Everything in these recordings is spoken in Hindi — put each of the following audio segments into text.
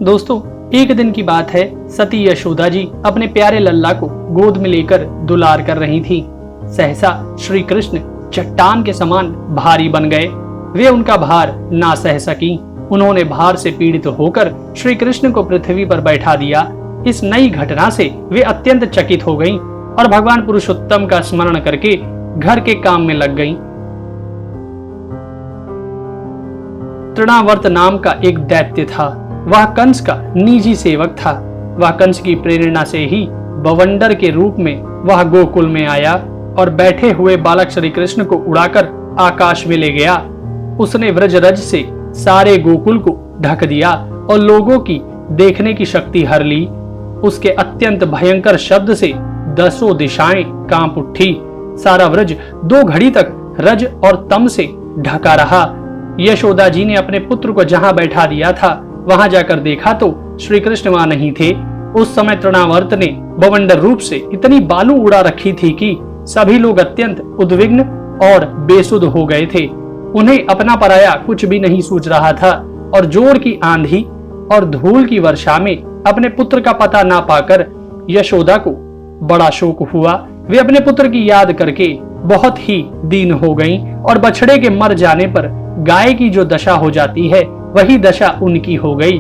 दोस्तों, एक दिन की बात है। सती यशोदा जी अपने प्यारे लल्ला को गोद में लेकर दुलार कर रही थी। सहसा श्री कृष्ण चट्टान के समान भारी बन गए। वे उनका भार ना सह सकी। उन्होंने भार से पीड़ित होकर श्री कृष्ण को पृथ्वी पर बैठा दिया। इस नई घटना से वे अत्यंत चकित हो गईं और भगवान पुरुषोत्तम का स्मरण करके घर के काम में लग गईं। तृणावर्त नाम का एक दैत्य था। वह कंस का निजी सेवक था। वह कंस की प्रेरणा से ही बवंडर के रूप में वह गोकुल में आया और बैठे हुए बालक श्री कृष्ण को उड़ाकर आकाश में ले गया। उसने व्रजरज से सारे गोकुल को ढक दिया और लोगों की देखने की शक्ति हर ली। उसके अत्यंत भयंकर शब्द से 10 दिशाएं कांप उठी। सारा व्रज 2 घड़ी तक रज और तम से ढका रहा। यशोदा जी ने अपने पुत्र को जहां बैठा दिया था वहां जाकर देखा तो श्री कृष्ण वहां नहीं थे। उस समय तृणावर्त ने बवंडर रूप से इतनी बालू उड़ा रखी थी कि सभी लोग अत्यंत उद्विग्न और बेसुध हो गए थे। उन्हें अपना पराया कुछ भी नहीं सूझ रहा था और जोर की आंधी और धूल की वर्षा में अपने पुत्र का पता ना पाकर यशोदा को बड़ा शोक हुआ। वे अपने पुत्र की याद करके बहुत ही दीन हो गईं और बछड़े के मर जाने पर गाय की जो दशा हो जाती है वही दशा उनकी हो गई।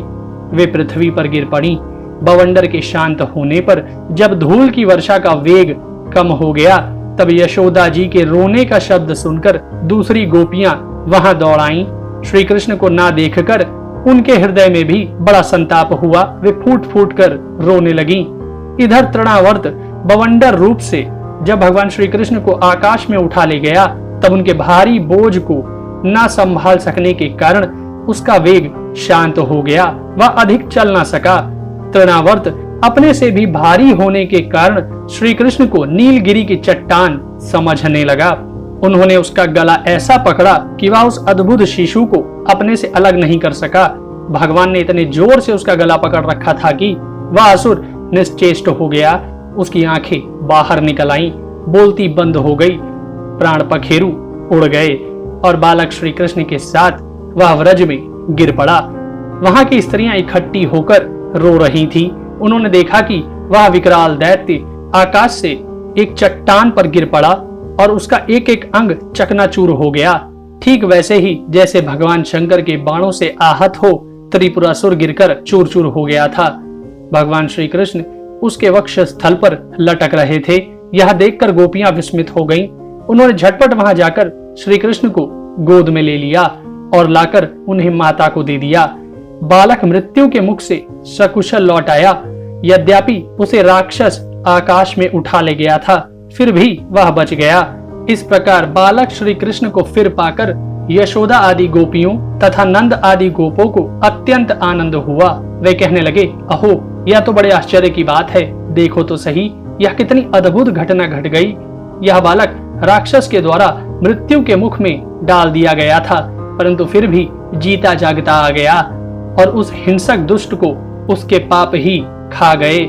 वे पृथ्वी पर गिर पड़ी। बवंडर के शांत होने पर जब धूल की वर्षा का वेग कम हो गया तब यशोदा जी के रोने का शब्द सुनकर दूसरी गोपियां वहां दौड़ आईं। श्री कृष्ण को ना देखकर उनके हृदय में भी बड़ा संताप हुआ। वे फूट फूट कर रोने लगी। इधर तृणावर्त बवंडर रूप से जब भगवान श्री कृष्ण को आकाश में उठा ले गया तब उनके भारी बोझ को ना संभाल सकने के कारण उसका वेग शांत हो गया। वह अधिक चल ना सका। तृणावर्त अपने से भी भारी होने के कारण श्री कृष्ण को नीलगिरी की चट्टान समझने लगा। उन्होंने उसका गला ऐसा पकड़ा कि वह उस अद्भुत शिशु को अपने से अलग नहीं कर सका। भगवान ने इतने जोर से उसका गला पकड़ रखा था कि वह असुर निश्चेष्ट हो गया। उसकी आंखें बाहर निकल आईं, बोलती बंद हो गई, प्राण पखेरु उड़ गए और बालक श्री कृष्ण के साथ वह व्रज में गिर पड़ा। वहां की स्त्रियां इकट्ठी होकर रो रही थीं। उन्होंने देखा कि वह विकराल दैत्य आकाश से एक चट्टान पर गिर पड़ा और उसका एक एक अंग चकनाचूर हो गया। ठीक वैसे ही जैसे भगवान शंकर के बाणों से आहत हो त्रिपुरासुर गिरकर चूर चूर हो गया था। भगवान श्री कृष्ण उसके वक्ष स्थल पर लटक रहे थे। यह देखकर गोपियां विस्मित हो गईं। उन्होंने झटपट वहां जाकर श्री कृष्ण को गोद में ले लिया और लाकर उन्हें माता को दे दिया। बालक मृत्यु के मुख से सकुशल लौट आया। यद्यपि उसे राक्षस आकाश में उठा ले गया था फिर भी वह बच गया। इस प्रकार बालक श्री कृष्ण को फिर पाकर यशोदा आदि गोपियों तथा नंद आदि गोपों को अत्यंत आनंद हुआ। वे कहने लगे, अहो, यह तो बड़े आश्चर्य की बात है। देखो तो सही, यह कितनी अद्भुत घटना घट गई। यह बालक राक्षस के द्वारा मृत्यु के मुख में डाल दिया गया था परंतु फिर भी जीता जागता आ गया और उस हिंसक दुष्ट को उसके पाप ही खा गए।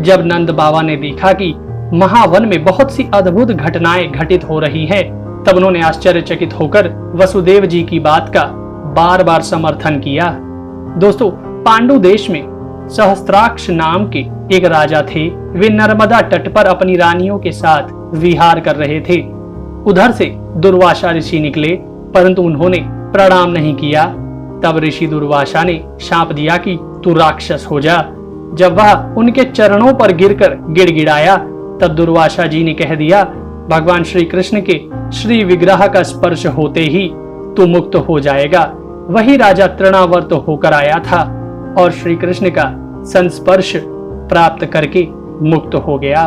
जब नंद बाबा ने देखा कि महावन में बहुत सी अद्भुत घटनाएं घटित हो रही हैं, तब उन्होंने आश्चर्यचकित होकर वसुदेव जी की बात का बार बार समर्थन किया। दोस्तों, पांडु देश में सहस्त्राक्ष नाम के एक राजा थे। वे नर्मदा तट पर अपनी रानियों के साथ विहार कर रहे थे। उधर से दुर्वासा ऋषि निकले परंतु उन्होंने प्रणाम नहीं किया। तब ऋषि दुर्वासा ने शाप दिया कि तू राक्षस हो जा। जब वह उनके चरणों पर गिरकर गिड़गिड़ाया तब दुर्वासा जी ने कह दिया, भगवान श्री कृष्ण के श्री विग्रह का स्पर्श होते ही तू मुक्त हो जाएगा। वही राजा तृणावर्त होकर आया था और श्री कृष्ण का संस्पर्श प्राप्त करके मुक्त हो गया।